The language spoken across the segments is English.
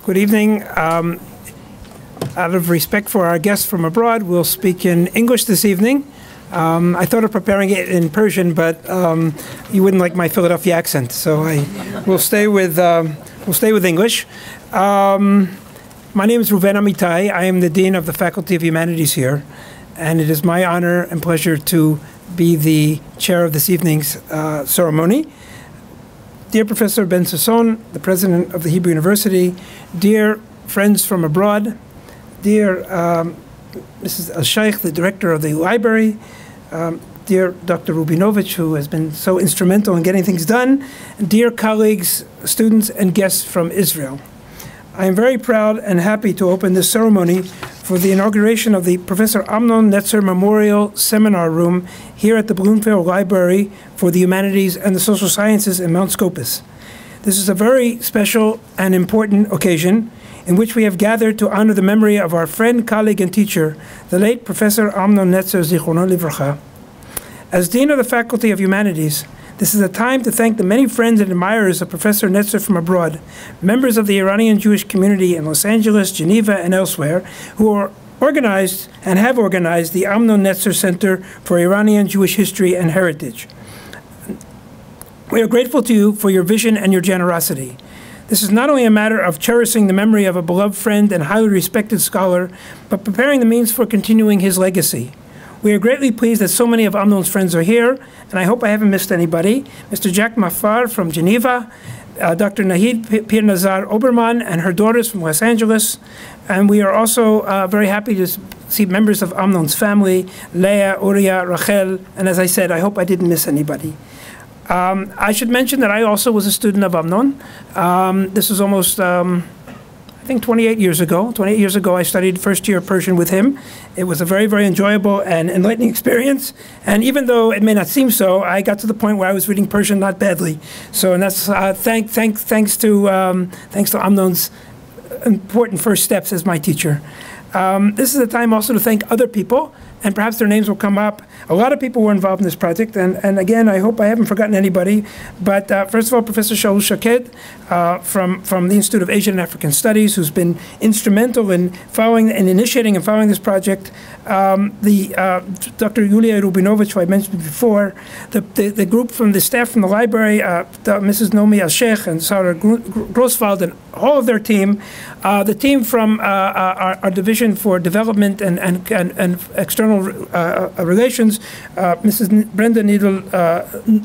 Good evening. Out of respect for our guests from abroad, we'll speak in English this evening. I thought of preparing it in Persian, but you wouldn't like my Philadelphia accent, so we'll stay with English. My name is Prof Amitai. I am the Dean of the Faculty of Humanities here, and it is my honor and pleasure to be the chair of this evening's ceremony. Dear Professor Ben Sasson, the President of the Hebrew University, dear friends from abroad, dear Mrs. Al-Sheikh, the Director of the Library, dear Dr. Rubinovich, who has been so instrumental in getting things done, and dear colleagues, students, and guests from Israel. I am very proud and happy to open this ceremony for the inauguration of the Professor Amnon Netzer Memorial Seminar Room here at the Bloomfield Library for the Humanities and the Social Sciences in Mount Scopus. This is a very special and important occasion in which we have gathered to honor the memory of our friend, colleague, and teacher, the late Professor Amnon Netzer, Zichrono Livracha. As Dean of the Faculty of Humanities, this is a time to thank the many friends and admirers of Professor Netzer from abroad, members of the Iranian Jewish community in Los Angeles, Geneva, and elsewhere, who are organized and have organized the Amnon Netzer Center for Iranian Jewish History and Heritage. We are grateful to you for your vision and your generosity. This is not only a matter of cherishing the memory of a beloved friend and highly respected scholar, but preparing the means for continuing his legacy. We are greatly pleased that so many of Amnon's friends are here, and I hope I haven't missed anybody. Mr. Jack Maffei from Geneva, Dr. Nahid Pir Nazar Oberman and her daughters from Los Angeles, and we are also very happy to see members of Amnon's family, Leah, Uriah, Rachel, and as I said, I hope I didn't miss anybody. I should mention that I also was a student of Amnon. This was almost, I think 28 years ago. 28 years ago, I studied first year Persian with him. It was a very, very enjoyable and enlightening experience. And even though it may not seem so, I got to the point where I was reading Persian not badly. So, and that's thanks to Amnon's important first steps as my teacher. This is a time also to thank other people, and perhaps their names will come up. A lot of people were involved in this project, and again, I hope I haven't forgotten anybody. But first of all, Professor Shiket from the Institute of Asian and African Studies, who's been instrumental in following and initiating and following this project. Dr. Yulia Rubinovich, who I mentioned before, the group from the staff from the library, Mrs. Nomi Al-Sheikh and Sarah Grosswald, and all of their team, the team from our division for development and external relations, Mrs. Brenda Needle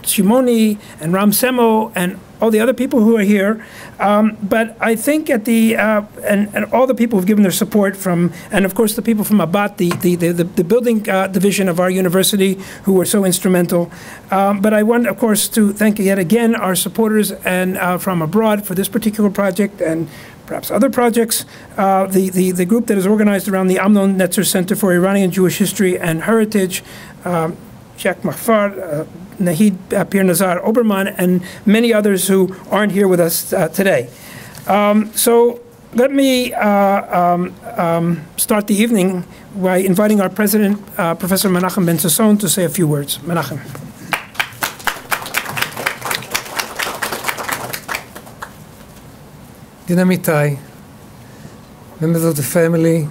Shimoni and Ram Semo and all the other people who are here, but I think at the and all the people who've given their support from, and of course the people from Abat, the building division of our university, who were so instrumental. But I want, of course, to thank yet again our supporters and from abroad for this particular project and perhaps other projects. The group that is organized around the Amnon Netzer Center for Iranian Jewish History and Heritage, Jack Maffei, Nahid Pir Nazar Oberman, and many others who aren't here with us today. So let me start the evening by inviting our president, Professor Manahan Ben Sasson, to say a few words. Manahan. Dean Amitai, members of the family,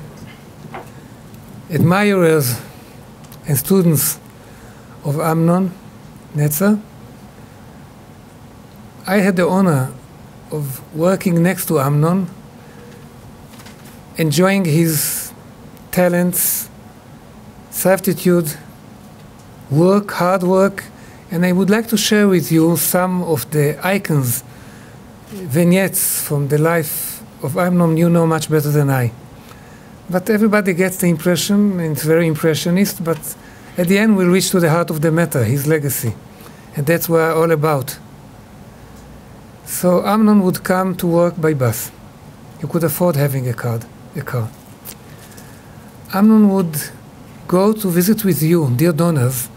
admirers and students of Amnon Netzer, I had the honor of working next to Amnon, enjoying his talents, aptitude, work, hard work, and I would like to share with you some of the icons, vignettes from the life of Amnon you know much better than I. But everybody gets the impression, and it's very impressionist, but at the end we'll reach to the heart of the matter, his legacy. And that's what we're all about. So Amnon would come to work by bus. He could afford having a car. Amnon would go to visit with you, dear donors,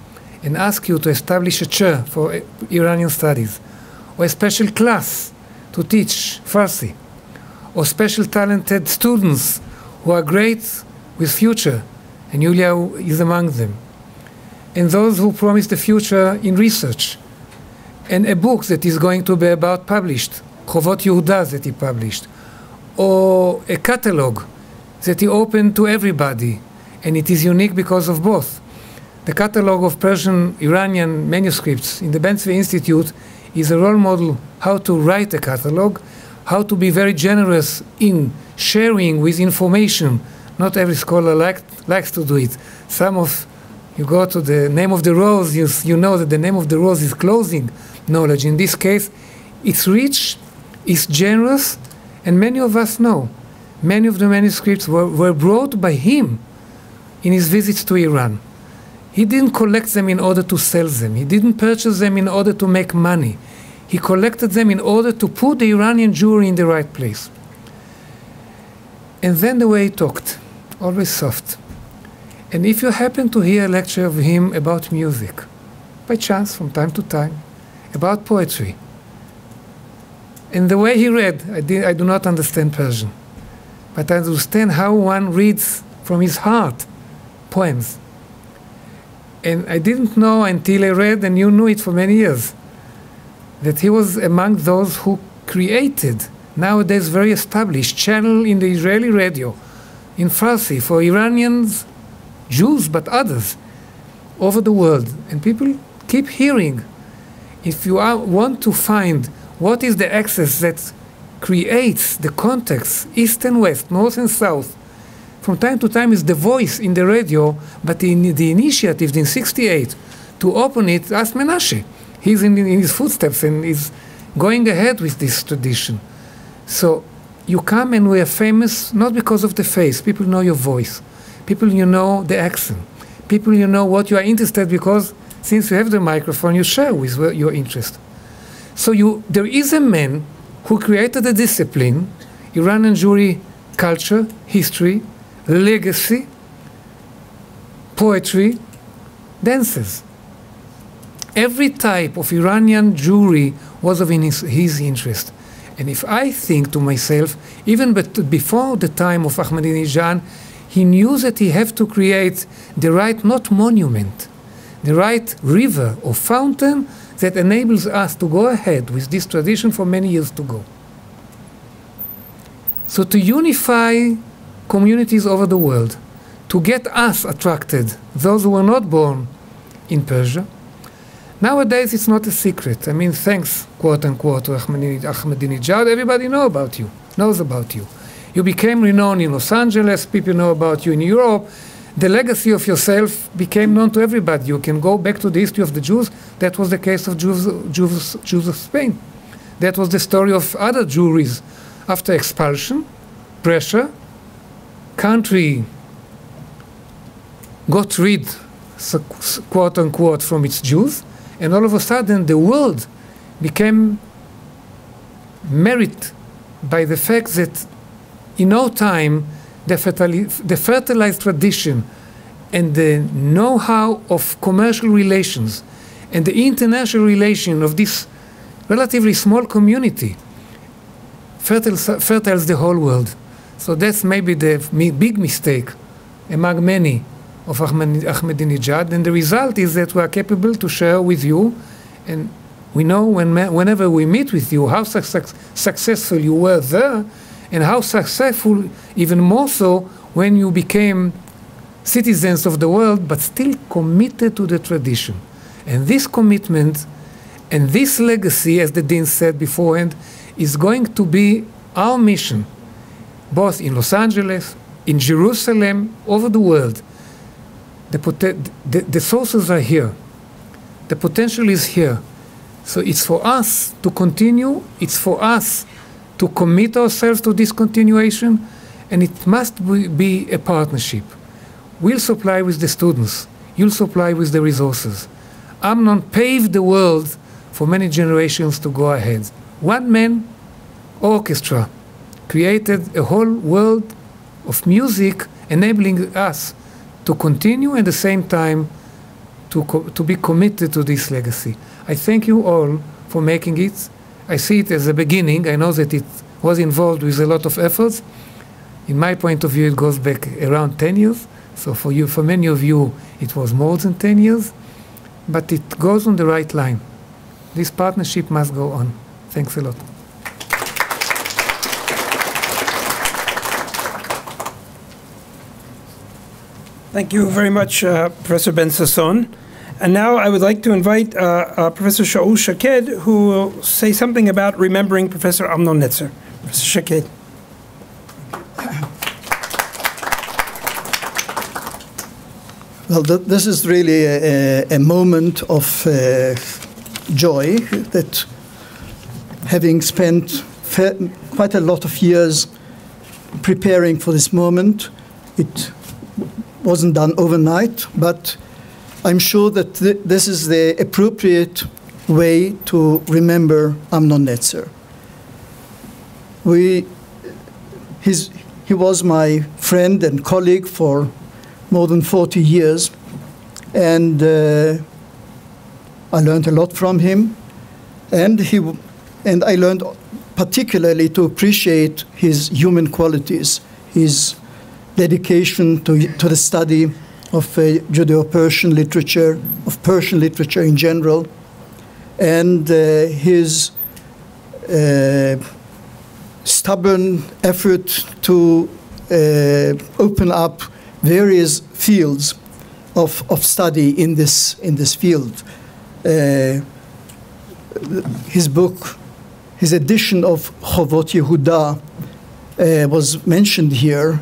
and ask you to establish a chair for Iranian studies, or a special class to teach Farsi, or special talented students who are great with future, and Yulia is among them. And those who promise the future in research, and a book that is going to be about published, Chovot Yehuda that he published, or a catalog that he opened to everybody, and it is unique because of both. The catalog of Persian Iranian manuscripts in the Ben Tzvi Institute is a role model how to write a catalog, how to be very generous in sharing with information. Not every scholar likes to do it. You go to the name of the rose, you know that the name of the rose is closing knowledge. In this case, it's rich, it's generous, and many of us know. Many of the manuscripts were brought by him in his visits to Iran. He didn't collect them in order to sell them. He didn't purchase them in order to make money. He collected them in order to put the Iranian Jewry in the right place. And then the way he talked, always soft. And if you happen to hear a lecture of him about music, by chance, from time to time, about poetry, and the way he read, I do not understand Persian, but I understand how one reads from his heart poems. And I didn't know until I read, and you knew it for many years, that he was among those who created, nowadays very established, channel in the Israeli radio, in Farsi, for Iranians, Jews, but others, over the world. And people keep hearing. If you want to find what is the axis that creates the context, east and west, north and south, from time to time is the voice in the radio, but in the initiative in 1968 to open it, ask Menashe. He's in his footsteps and is going ahead with this tradition. So you come and we are famous not because of the face. People know your voice. People you know the accent. People you know what you are interested because since you have the microphone, you share with your interest. So there is a man who created a discipline, Iranian Jewry culture, history, legacy, poetry, dances. Every type of Iranian Jewry was of his interest. And if I think to myself, even before the time of Ahmadinejad, he knew that he had to create the right, not monument, the right river or fountain that enables us to go ahead with this tradition for many years to go. So to unify communities over the world, to get us attracted, those who were not born in Persia. Nowadays, it's not a secret. I mean, thanks, quote unquote, to Ahmadinejad, everybody knows about you. You became renowned in Los Angeles, people know about you in Europe. The legacy of yourself became known to everybody. You can go back to the history of the Jews. That was the case of Jews of Spain. That was the story of other Jewries. After expulsion, pressure, country got rid, quote unquote, from its Jews, and all of a sudden the world became married by the fact that in no time the fertilized tradition and the know-how of commercial relations and the international relation of this relatively small community fertiles the whole world. So that's maybe the big mistake among many of Ahmadinejad, and the result is that we are capable to share with you, and we know whenever we meet with you how successful you were there, and how successful, even more so, when you became citizens of the world, but still committed to the tradition. And this commitment and this legacy, as the Dean said beforehand, is going to be our mission, both in Los Angeles, in Jerusalem, over the world. The sources are here. The potential is here. So it's for us to continue. It's for us to commit ourselves to this continuation, and it must be a partnership. We'll supply with the students. You'll supply with the resources. Amnon paved the world for many generations to go ahead. One man orchestra created a whole world of music, enabling us to continue and at the same time to be committed to this legacy. I thank you all for making it. I see it as a beginning. I know that it was involved with a lot of efforts. In my point of view, it goes back around 10 years. So for many of you, it was more than 10 years. But it goes on the right line. This partnership must go on. Thanks a lot. Thank you very much, Professor Ben Sasson. And now I would like to invite Professor Shaul Shiket, who will say something about remembering Professor Amnon Netzer. Professor Shiket. Well, this is really a moment of joy that, having spent quite a lot of years preparing for this moment, it wasn't done overnight, but I'm sure that this is the appropriate way to remember Amnon Netzer. He was my friend and colleague for more than 40 years, and I learned a lot from him, and I learned particularly to appreciate his human qualities, his dedication to the study of Judeo-Persian literature, of Persian literature in general, and his stubborn effort to open up various fields of study in this field. His book, his edition of Chovot Yehuda was mentioned here.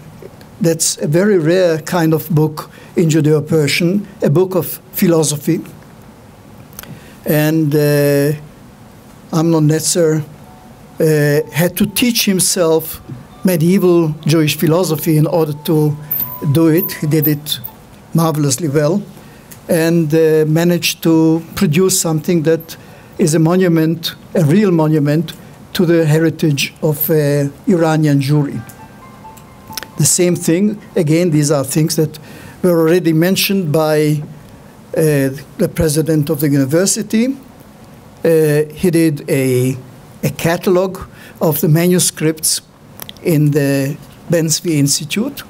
That's a very rare kind of book in Judeo-Persian, a book of philosophy. And Amnon Netzer had to teach himself medieval Jewish philosophy in order to do it. He did it marvelously well, and managed to produce something that is a monument, a real monument, to the heritage of Iranian Jewry. The same thing, again, these are things that were already mentioned by the president of the university. He did a catalog of the manuscripts in the Ben Sasson Institute,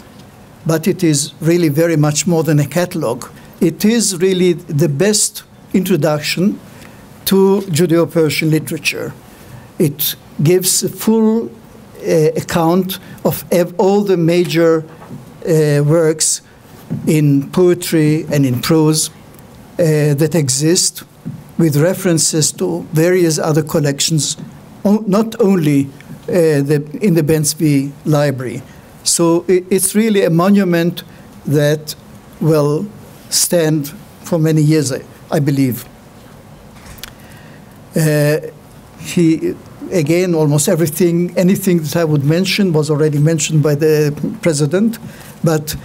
but it is really very much more than a catalog. It is really the best introduction to Judeo-Persian literature. It gives a full account of all the major works in poetry and in prose that exist, with references to various other collections, not only in the Ben Sasson library. So it's really a monument that will stand for many years, I believe. Again, almost anything that I would mention was already mentioned by the president, but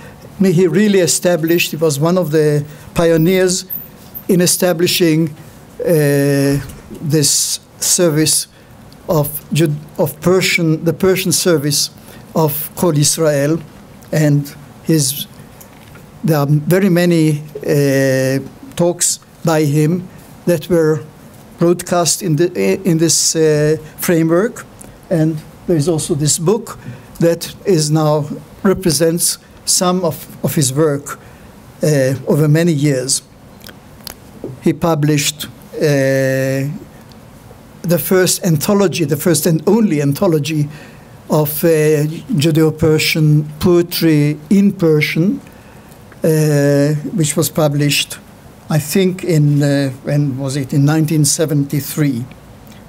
he really established, he was one of the pioneers in establishing this service of the Persian service of Kol Israel, and there are very many talks by him that were broadcast in this framework, and there is also this book that is now represents some of his work over many years. He published the first anthology, the first and only anthology of Judeo-Persian poetry in Persian, which was published, I think, when was it? In 1973.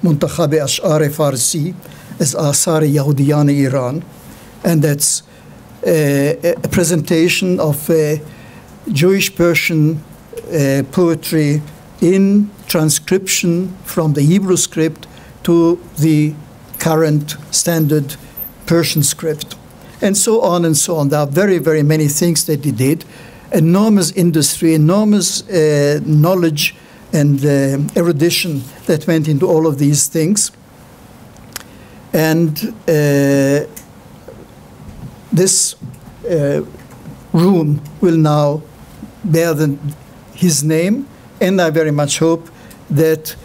Muntakhab Ash'ar Farsi as Asar Yahudiyan Iran. And that's a presentation of Jewish Persian poetry in transcription from the Hebrew script to the current standard Persian script, and so on and so on. There are very, very many things that he did. Enormous industry, enormous knowledge and erudition that went into all of these things. And this room will now bear his name, and I very much hope that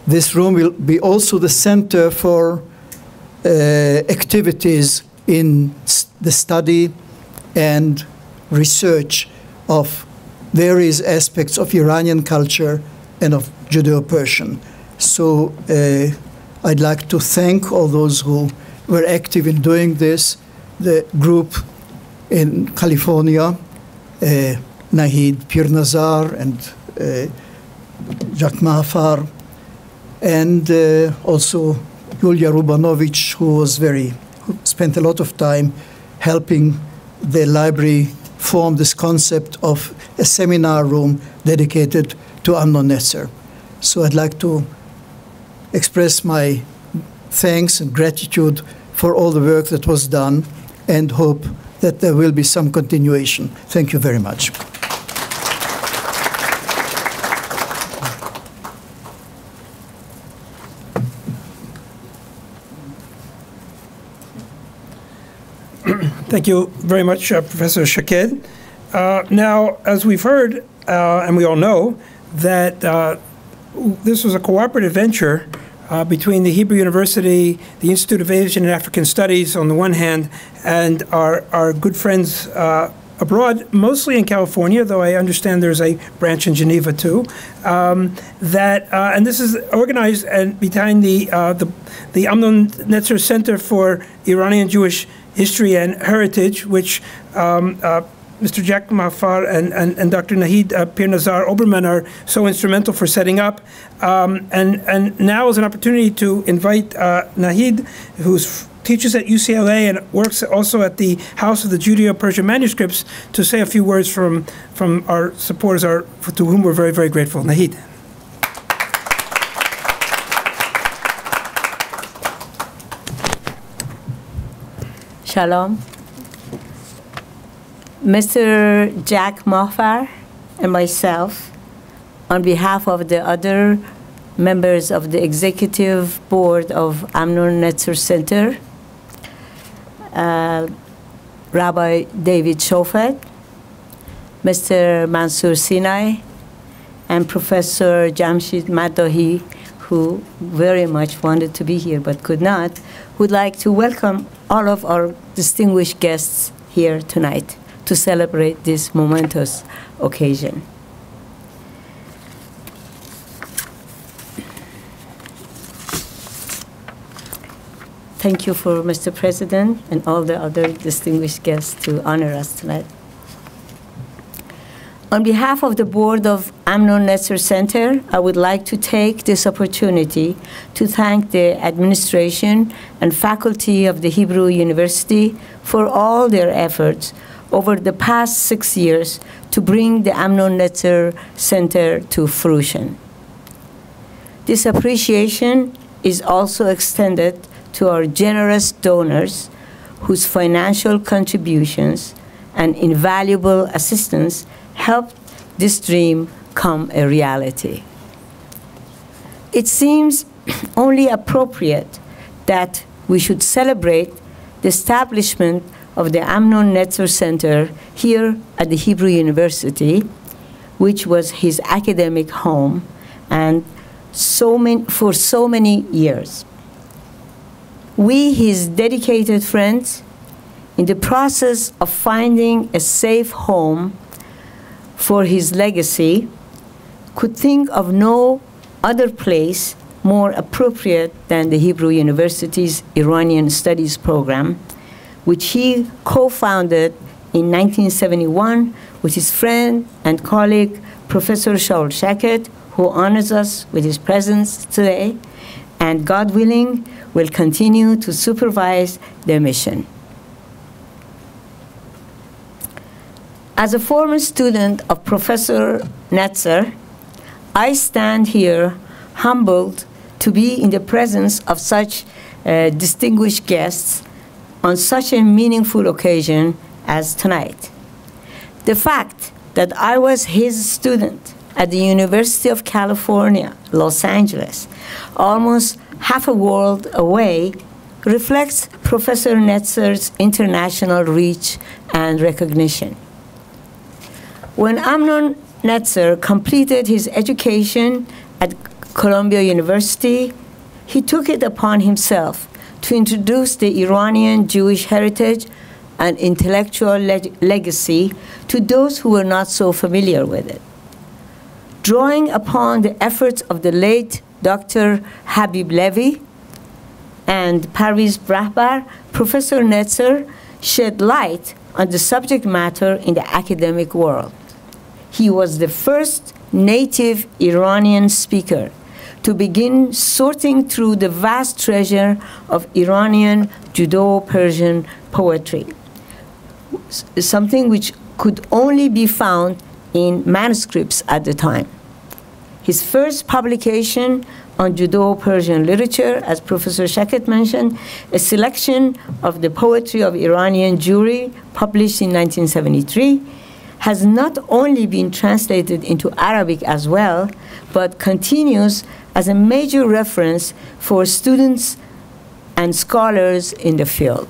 this room will be also the center for activities in the study and research of various aspects of Iranian culture and of Judeo-Persian. So I'd like to thank all those who were active in doing this, the group in California, Nahid Pir Nazar and Jack Maffei, and also Yulia Rubanovich, who spent a lot of time helping the library form this concept of a seminar room dedicated to Amnon Netzer. So I'd like to express my thanks and gratitude for all the work that was done, and hope that there will be some continuation. Thank you very much. Thank you very much, Professor Shiket. Now, as we've heard, and we all know, that this was a cooperative venture between the Hebrew University, the Institute of Asian and African Studies on the one hand, and our good friends abroad, mostly in California, though I understand there's a branch in Geneva too. And this is organized and behind the Amnon Netzer Center for Iranian Jewish History and Heritage, which Mr. Jack Maffei and Dr. Nahid Pir Nazar Oberman are so instrumental for setting up. And now is an opportunity to invite Nahid, who teaches at UCLA and works also at the House of the Judeo-Persian Manuscripts, to say a few words from our supporters, to whom we're very, very grateful. Nahid. Shalom. Mr. Jack Maffei and myself, on behalf of the other members of the executive board of Amnon Netzer Center, Rabbi David Shofet, Mr. Mansour Sinai, and Professor Jamshid Maddahi, who very much wanted to be here but could not, would like to welcome all of our distinguished guests here tonight to celebrate this momentous occasion. Thank you for Mr. President and all the other distinguished guests to honor us tonight. On behalf of the board of Amnon Netzer Center, I would like to take this opportunity to thank the administration and faculty of the Hebrew University for all their efforts over the past 6 years to bring the Amnon Netzer Center to fruition. This appreciation is also extended to our generous donors whose financial contributions and invaluable assistance helped this dream come a reality. It seems only appropriate that we should celebrate the establishment of the Amnon Netzer Center here at the Hebrew University, which was his academic home and for so many years. We, his dedicated friends, in the process of finding a safe home for his legacy, could think of no other place more appropriate than the Hebrew University's Iranian Studies program, which he co-founded in 1971 with his friend and colleague, Professor Shaul Shiket, who honors us with his presence today, and God willing, will continue to supervise their mission. As a former student of Professor Netzer, I stand here humbled to be in the presence of such distinguished guests on such a meaningful occasion as tonight. The fact that I was his student at the University of California, Los Angeles, almost half a world away, reflects Professor Netzer's international reach and recognition. When Amnon Netzer completed his education at Columbia University, he took it upon himself to introduce the Iranian Jewish heritage and intellectual legacy to those who were not so familiar with it. Drawing upon the efforts of the late Dr. Habib Levy and Parviz Brahbar, Professor Netzer shed light on the subject matter in the academic world. He was the first native Iranian speaker to begin sorting through the vast treasure of Iranian Judeo-Persian poetry, something which could only be found in manuscripts at the time. His first publication on Judeo-Persian literature, as Professor Shiket mentioned, a selection of the poetry of Iranian Jewry, published in 1973, has not only been translated into Arabic as well, but continues as a major reference for students and scholars in the field.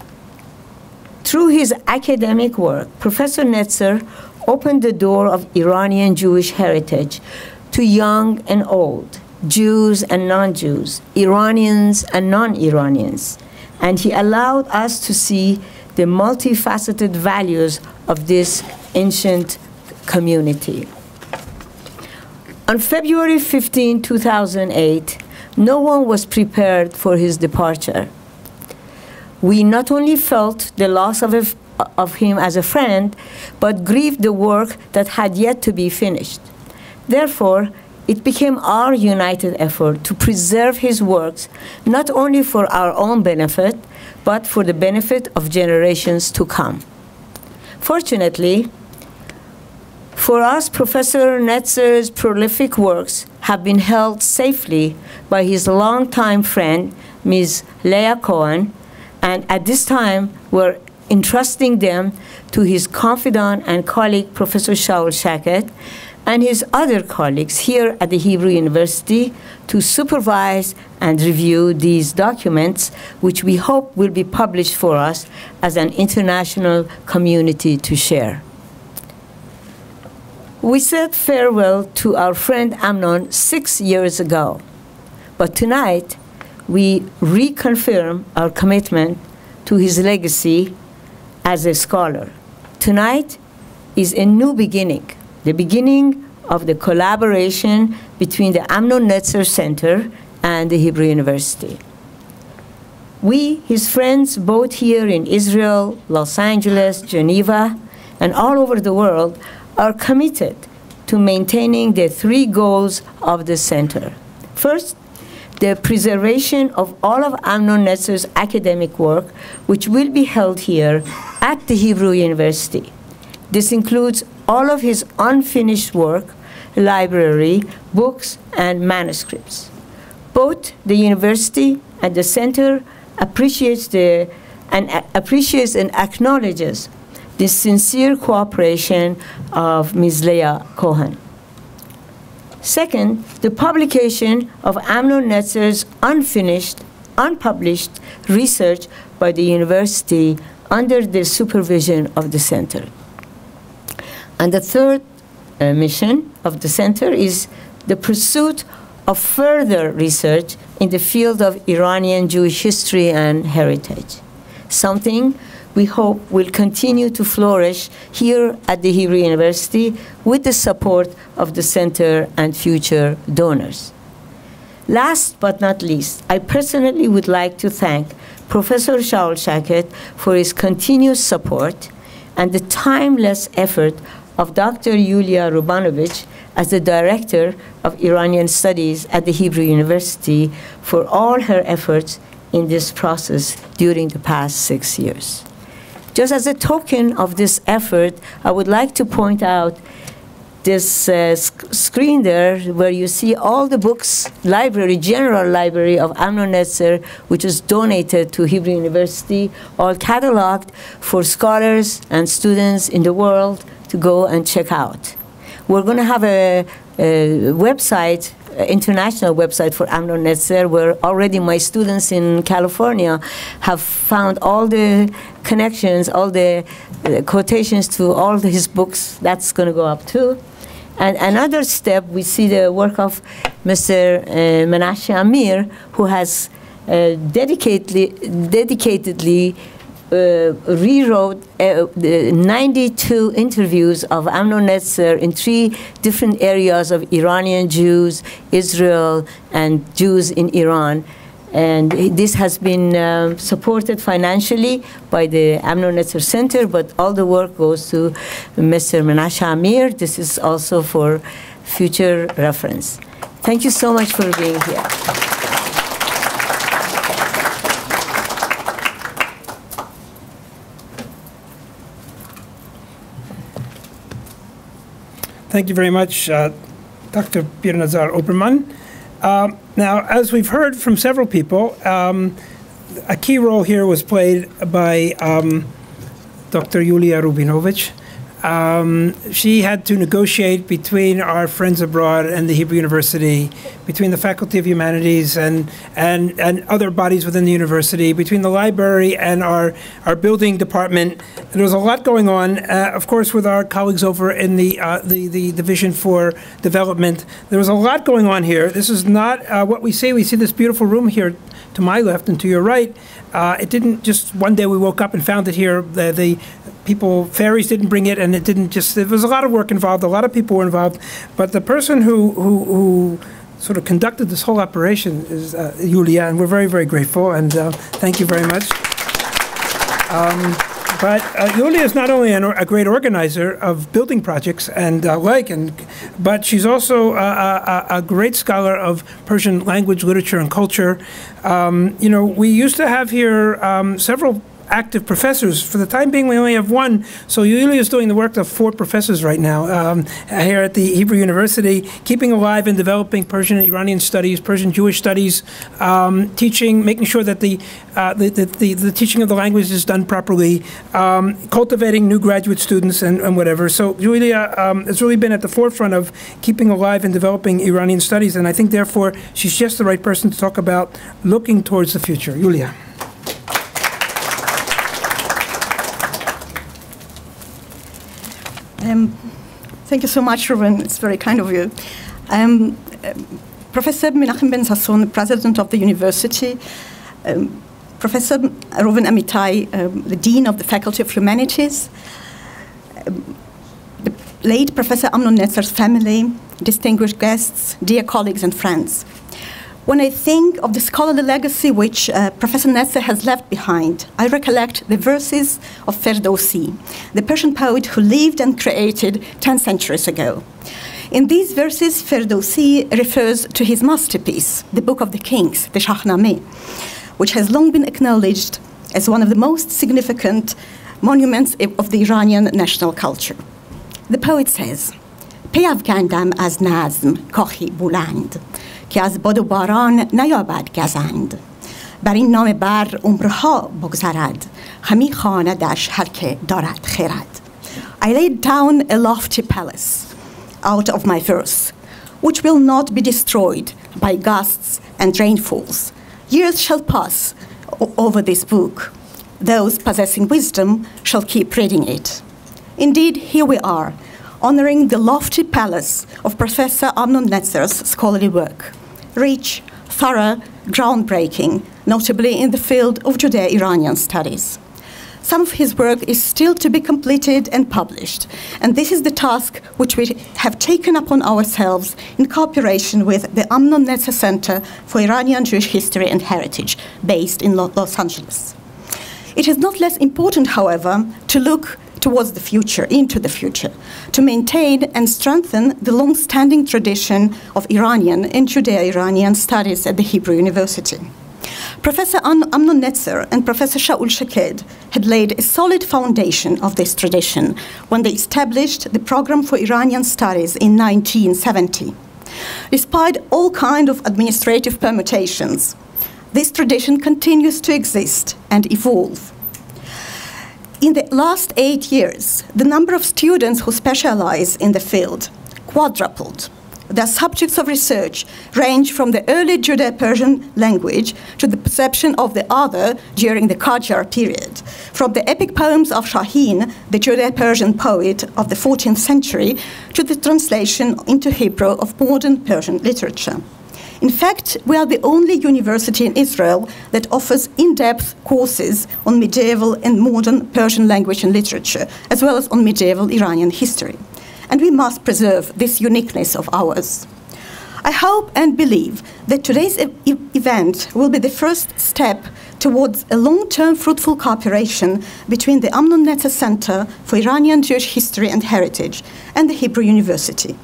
Through his academic work, Professor Netzer opened the door of Iranian Jewish heritage to young and old, Jews and non-Jews, Iranians and non-Iranians, and he allowed us to see the multifaceted values of this ancient community. On February 15, 2008, no one was prepared for his departure. We not only felt the loss of him as a friend, but grieved the work that had yet to be finished. Therefore, it became our united effort to preserve his works, not only for our own benefit, but for the benefit of generations to come. Fortunately, for us, Professor Netzer's prolific works have been held safely by his longtime friend, Ms. Leah Cohen, and at this time, we're entrusting them to his confidant and colleague, Professor Shaul Shiket, and his other colleagues here at the Hebrew University to supervise and review these documents, which we hope will be published for us as an international community to share. We said farewell to our friend Amnon 6 years ago, but tonight we reconfirm our commitment to his legacy as a scholar. Tonight is a new beginning, the beginning of the collaboration between the Amnon Netzer Center and the Hebrew University. We, his friends, both here in Israel, Los Angeles, Geneva, and all over the world, are committed to maintaining the three goals of the center. First, the preservation of all of Amnon Netzer's academic work, which will be held here at the Hebrew University. This includes all of his unfinished work, library, books, and manuscripts. Both the university and the center appreciates and acknowledges the sincere cooperation of Ms. Leah Cohen. Second, the publication of Amnon Netzer's unpublished research by the university under the supervision of the center. And the third mission of the center is the pursuit of further research in the field of Iranian Jewish history and heritage, something we hope will continue to flourish here at the Hebrew University with the support of the center and future donors. Last but not least, I personally would like to thank Professor Shaul Shiket for his continuous support and the timeless effort of Dr. Yulia Rubanovich as the Director of Iranian Studies at the Hebrew University for all her efforts in this process during the past 6 years. Just as a token of this effort, I would like to point out this screen there where you see all the books, library, general library of Amnon Netzer, which was donated to Hebrew University, all cataloged for scholars and students in the world to go and check out. We're going to have a website, international website for Amnon Netzer, where already my students in California have found all the connections, all the quotations to all his books. That's going to go up too. And another step, we see the work of Mr. Menashe Amir, who has dedicatedly rewrote 92 interviews of Amnon Netzer in 3 different areas of Iranian Jews, Israel, and Jews in Iran. And this has been supported financially by the Amnon Netzer Center, but all the work goes to Mr. Menashe. This is also for future reference. Thank you so much for being here. Thank you very much, Dr. Bir Nazar Oberman. Now, as we've heard from several people, a key role here was played by Dr. Yulia Rubinovich. She had to negotiate between our friends abroad and the Hebrew University, between the Faculty of Humanities and other bodies within the university, between the library and our building department. There was a lot going on, of course, with our colleagues over in the Division for Development. There was a lot going on here. This is not what we see. We see this beautiful room here to my left and to your right. It didn't just one day we woke up and found it here. The people, fairies didn't bring it, and it didn't just, there was a lot of work involved, a lot of people were involved, but the person who sort of conducted this whole operation is Yulia, and we're very, very grateful, and thank you very much. But Yulia is not only a great organizer of building projects but she's also a great scholar of Persian language, literature, and culture. You know, we used to have here several active professors. For the time being, we only have one. So Yulia is doing the work of 4 professors right now here at the Hebrew University, keeping alive and developing Persian and Iranian studies, Persian Jewish studies, teaching, making sure that the teaching of the language is done properly, cultivating new graduate students and whatever. So Yulia has really been at the forefront of keeping alive and developing Iranian studies, and I think therefore she's just the right person to talk about looking towards the future. Yulia. Thank you so much, Ruben. It's very kind of you. Professor Manahan Ben Sasson, president of the university, Professor Prof Amitai, the dean of the Faculty of Humanities, the late Professor Amnon Netzer's family, distinguished guests, dear colleagues and friends. When I think of the scholarly legacy which Professor Netzer has left behind, I recollect the verses of Ferdowsi, the Persian poet who lived and created 10 centuries ago. In these verses, Ferdowsi refers to his masterpiece, the Book of the Kings, the Shahnameh, which has long been acknowledged as one of the most significant monuments of the Iranian national culture. The poet says, "Peyavgandam az nazm kahi buland, که از باد و باران نیابد گزند بر این نام بر عمرها بگذرد همی خواندش هر که دارد خرد." I laid down a lofty palace out of my verse, which will not be destroyed by gusts and rainfalls. Years shall pass over this book. Those possessing wisdom shall keep reading it. Indeed, here we are, honoring the lofty palace of Professor Amnon Netzer's scholarly work. Rich, thorough, groundbreaking, notably in the field of Judeo-Iranian studies. Some of his work is still to be completed and published, and this is the task which we have taken upon ourselves in cooperation with the Amnon Netzer Center for Iranian Jewish History and Heritage, based in Los Angeles. It is not less important, however, to look towards the future, into the future, to maintain and strengthen the long-standing tradition of Iranian and Judeo-Iranian studies at the Hebrew University. Professor Amnon Netzer and Professor Shaul Shiket had laid a solid foundation of this tradition when they established the Program for Iranian Studies in 1970. Despite all kinds of administrative permutations, this tradition continues to exist and evolve. In the last 8 years, the number of students who specialize in the field quadrupled. Their subjects of research range from the early Judeo-Persian language to the perception of the other during the Qajar period, from the epic poems of Shahin, the Judeo-Persian poet of the 14th century, to the translation into Hebrew of modern Persian literature. In fact, we are the only university in Israel that offers in-depth courses on medieval and modern Persian language and literature, as well as on medieval Iranian history. And we must preserve this uniqueness of ours. I hope and believe that today's event will be the first step towards a long-term fruitful cooperation between the Amnon Netzer Center for Iranian Jewish History and Heritage and the Hebrew University.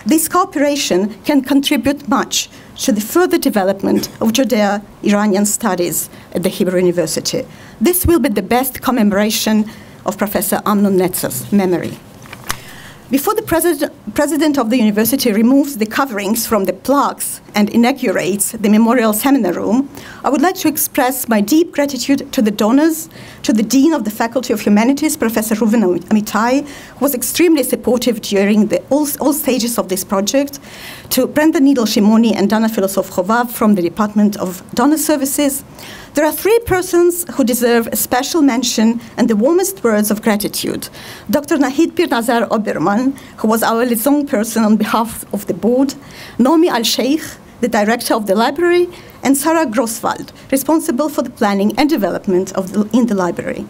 This cooperation can contribute much to the further development of Judeo-Iranian studies at the Hebrew University. This will be the best commemoration of Professor Amnon Netzer's memory. Before the president of the university removes the coverings from the plaques and inaugurates the memorial seminar room, I would like to express my deep gratitude to the donors, to the Dean of the Faculty of Humanities, Professor Prof Amitai, who was extremely supportive during all stages of this project, to Brenda Needle-Shimoni and Dana Filosof-Chovav from the Department of Donor Services. There are three persons who deserve a special mention and the warmest words of gratitude. Dr. Nahid Bir Nazar Oberman, who was our liaison person on behalf of the board, Naomi Al-Sheikh, the director of the library, and Sarah Grosswald, responsible for the planning and development in the library.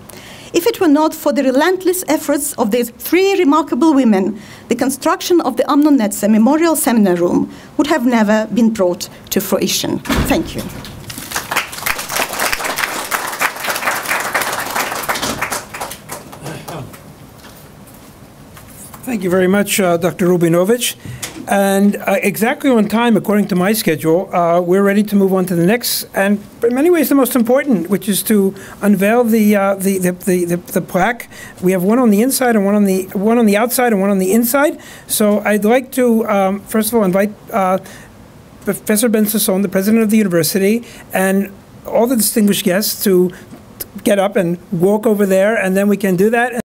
If it were not for the relentless efforts of these three remarkable women, the construction of the Amnon Netzer Memorial Seminar Room would have never been brought to fruition. Thank you. Thank you very much, Dr. Rubinovich. And exactly on time, according to my schedule, we're ready to move on to the next, and in many ways the most important, which is to unveil the plaque. We have one on the inside and one on the outside and one on the inside. So I'd like to first of all invite Professor Ben Sasson, the president of the university, and all the distinguished guests to get up and walk over there, and then we can do that.